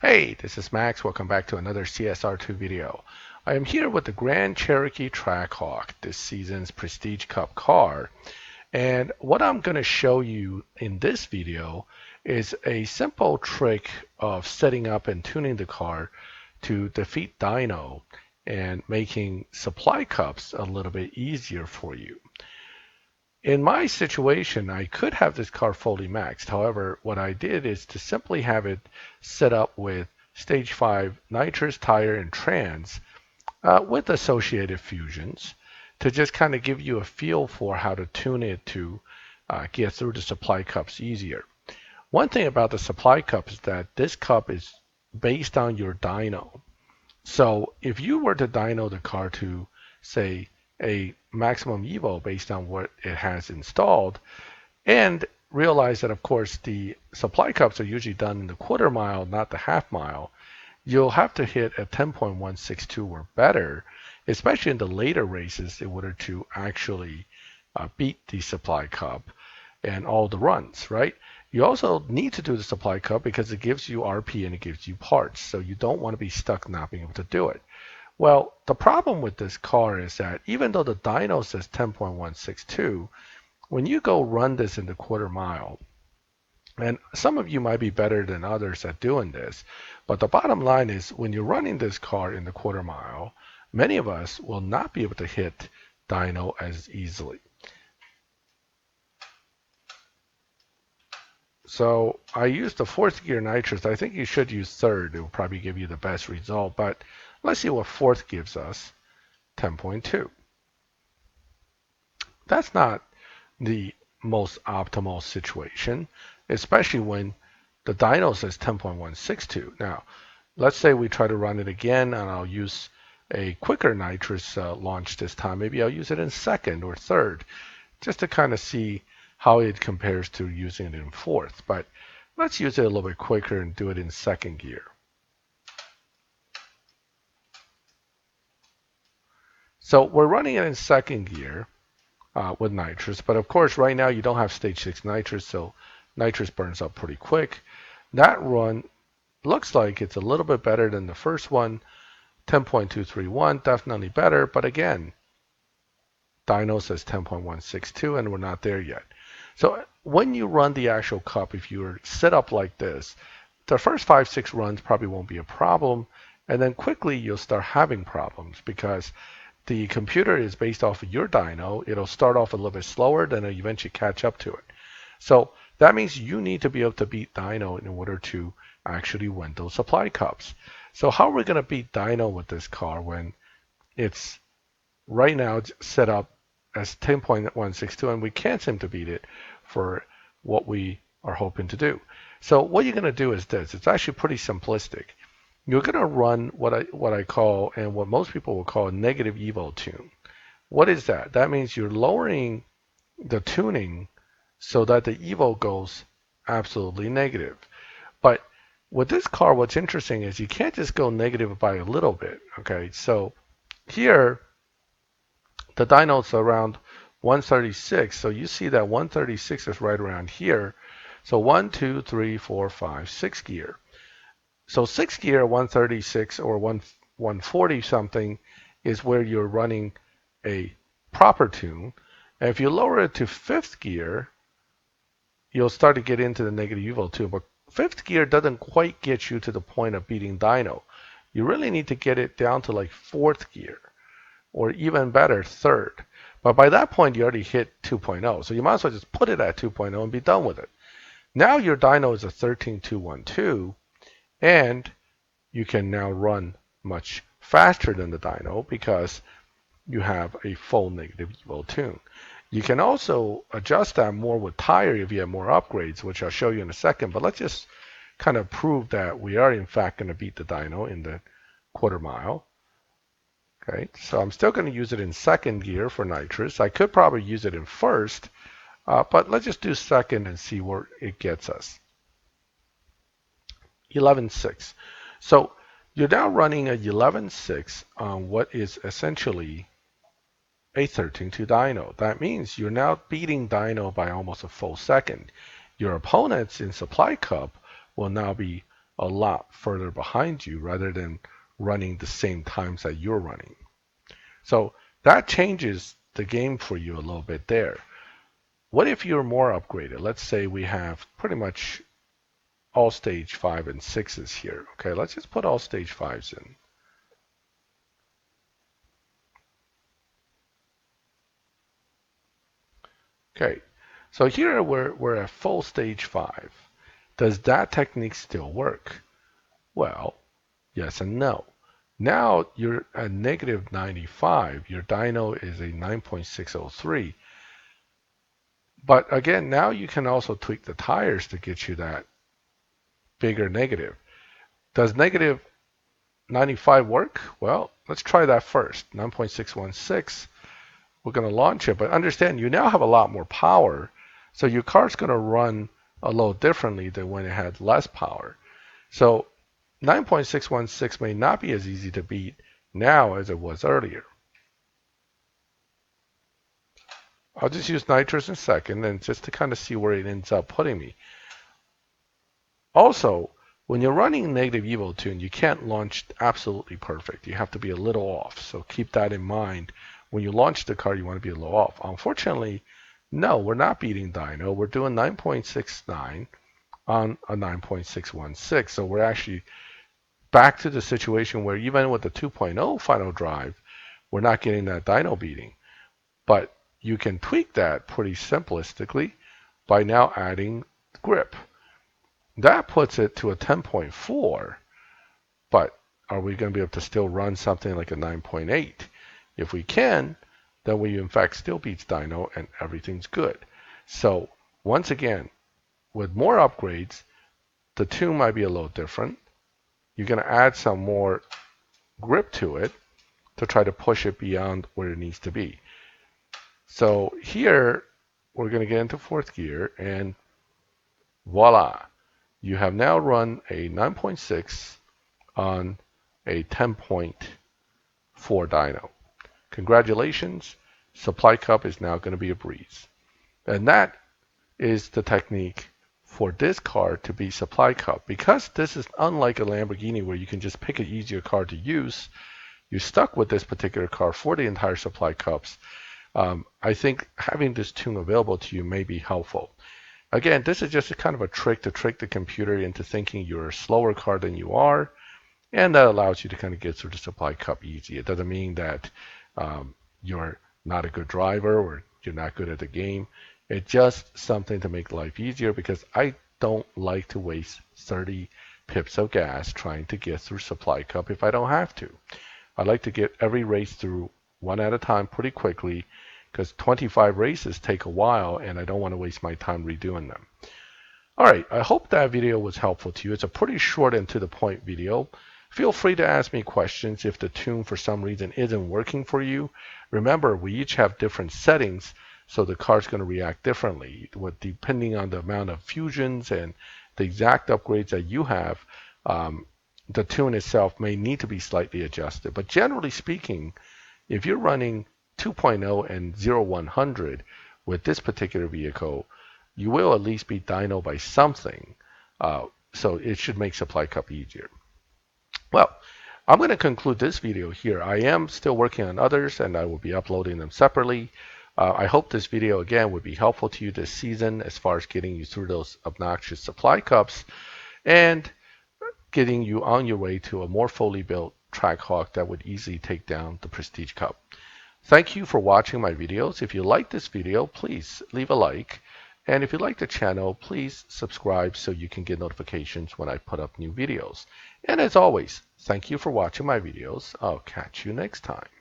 Hey, this is Max. Welcome back to another CSR2 video. I am here with the Grand Cherokee Trackhawk, this season's Prestige Cup car. And what I'm going to show you in this video is a simple trick of setting up and tuning the car to defeat dyno and making supply cups a little bit easier for you. In my situation, I could have this car fully maxed. However, what I did is to simply have it set up with stage 5 nitrous, tire, and trans with associated fusions to just kind of give you a feel for how to tune it to get through the supply cups easier. One thing about the supply cup is that this cup is based on your dyno. So if you were to dyno the car to, say, a maximum Evo based on what it has installed, and realize that, of course, the supply cups are usually done in the quarter mile, not the half mile, you'll have to hit a 10.162 or better, especially in the later races, in order to actually beat the supply cup and all the runs, right? You also need to do the supply cup because it gives you RP and it gives you parts, so you don't want to be stuck not being able to do it. Well, the problem with this car is that even though the dyno says 10.162, when you go run this in the quarter mile, and some of you might be better than others at doing this, but the bottom line is when you're running this car in the quarter mile, many of us will not be able to hit dyno as easily. So I used the fourth gear nitrous. I think you should use third. It will probably give you the best result, but let's see what fourth gives us. 10.2. That's not the most optimal situation, especially when the dyno says 10.162. Now, let's say we try to run it again, and I'll use a quicker nitrous launch this time. Maybe I'll use it in second or third, just to kind of see how it compares to using it in fourth. But let's use it a little bit quicker and do it in second gear. So we're running it in second gear with nitrous, but of course right now you don't have stage 6 nitrous, so nitrous burns up pretty quick. That run looks like it's a little bit better than the first one. 10.231, definitely better, but again, dyno says 10.162 and we're not there yet. So when you run the actual cup, if you're set up like this, the first 5-6 runs probably won't be a problem, and then quickly you'll start having problems because the computer is based off of your dyno. It'll start off a little bit slower, then it'll eventually catch up to it. So that means you need to be able to beat dyno in order to actually win those supply cups. So how are we going to beat dyno with this car when it's right now set up as 10.162 and we can't seem to beat it for what we are hoping to do? So what you're going to do is this. It's actually pretty simplistic. You're going to run what I call, and what most people will call, a negative Evo tune. What is that? That means you're lowering the tuning so that the Evo goes absolutely negative. But with this car, what's interesting is you can't just go negative by a little bit. Okay, so here the dyno's around 136, so you see that 136 is right around here. So 1, 2, 3, 4, 5, 6 gear. So 6 gear, 136 or 140 something is where you're running a proper tune. And if you lower it to 5th gear, you'll start to get into the negative Evo tune. But 5th gear doesn't quite get you to the point of beating dyno. You really need to get it down to like 4th gear, or even better, 3rd. But by that point, you already hit 2.0. So you might as well just put it at 2.0 and be done with it. Now your dyno is a 13212. And you can now run much faster than the dyno because you have a full negative Evo tune. You can also adjust that more with tire if you have more upgrades, which I'll show you in a second. But let's just kind of prove that we are in fact going to beat the dyno in the quarter mile. Okay, so I'm still going to use it in second gear for nitrous. I could probably use it in first, but let's just do second and see where it gets us. 11.6. So you're now running a 11.6 on what is essentially a 13.2 dyno. That means you're now beating dyno by almost a full second. Your opponents in supply cup will now be a lot further behind you rather than running the same times that you're running. So that changes the game for you a little bit there. What if you're more upgraded? Let's say we have pretty much all stage 5 and 6s here. Okay, let's just put all stage 5s in. Okay, so here we're at full stage 5. Does that technique still work? Well, yes and no. Now you're at negative 95. Your dyno is a 9.603. But again, now you can also tweak the tires to get you that bigger negative. Does negative 95 work? Well, let's try that first. 9.616. We're going to launch it, but understand you now have a lot more power, so your car's going to run a little differently than when it had less power. So 9.616 may not be as easy to beat now as it was earlier. I'll just use nitrous in a second and just to kind of see where it ends up putting me. Also, when you're running negative Evo tune, you can't launch absolutely perfect. You have to be a little off. So keep that in mind. When you launch the car, you want to be a little off. Unfortunately, no, we're not beating dyno. We're doing 9.69 on a 9.616. So we're actually back to the situation where even with the 2.0 final drive, we're not getting that dyno beating. But you can tweak that pretty simplistically by now adding grip. That puts it to a 10.4, but are we going to be able to still run something like a 9.8? If we can, then we in fact still beats dyno and everything's good. So once again, with more upgrades, the tune might be a little different. You're going to add some more grip to it to try to push it beyond where it needs to be. So here, we're going to get into fourth gear, and voila. You have now run a 9.6 on a 10.4 dyno. Congratulations, supply cup is now going to be a breeze. And that is the technique for this car to be supply cup. Because this is unlike a Lamborghini where you can just pick an easier car to use, you're stuck with this particular car for the entire supply cups. I think having this tune available to you may be helpful. Again, this is just a kind of a trick to trick the computer into thinking you're a slower car than you are, and that allows you to kind of get through the supply cup easy. It doesn't mean that you're not a good driver or you're not good at the game. It's just something to make life easier, because I don't like to waste 30 pips of gas trying to get through supply cup if I don't have to. I like to get every race through one at a time pretty quickly, because 25 races take a while and I don't want to waste my time redoing them. Alright, I hope that video was helpful to you. It's a pretty short and to the point video. Feel free to ask me questions if the tune for some reason isn't working for you. Remember, we each have different settings, so the car's going to react differently. Depending on the amount of fusions and the exact upgrades that you have, the tune itself may need to be slightly adjusted. But generally speaking, if you're running 2.0 and 0-100 with this particular vehicle, you will at least be dyno by something. So it should make supply cup easier. Well, I'm going to conclude this video here. I am still working on others, and I will be uploading them separately. I hope this video, again, would be helpful to you this season as far as getting you through those obnoxious supply cups and getting you on your way to a more fully built Trackhawk that would easily take down the Prestige Cup. Thank you for watching my videos. If you like this video, please leave a like. And if you like the channel, please subscribe so you can get notifications when I put up new videos. And as always, thank you for watching my videos. I'll catch you next time.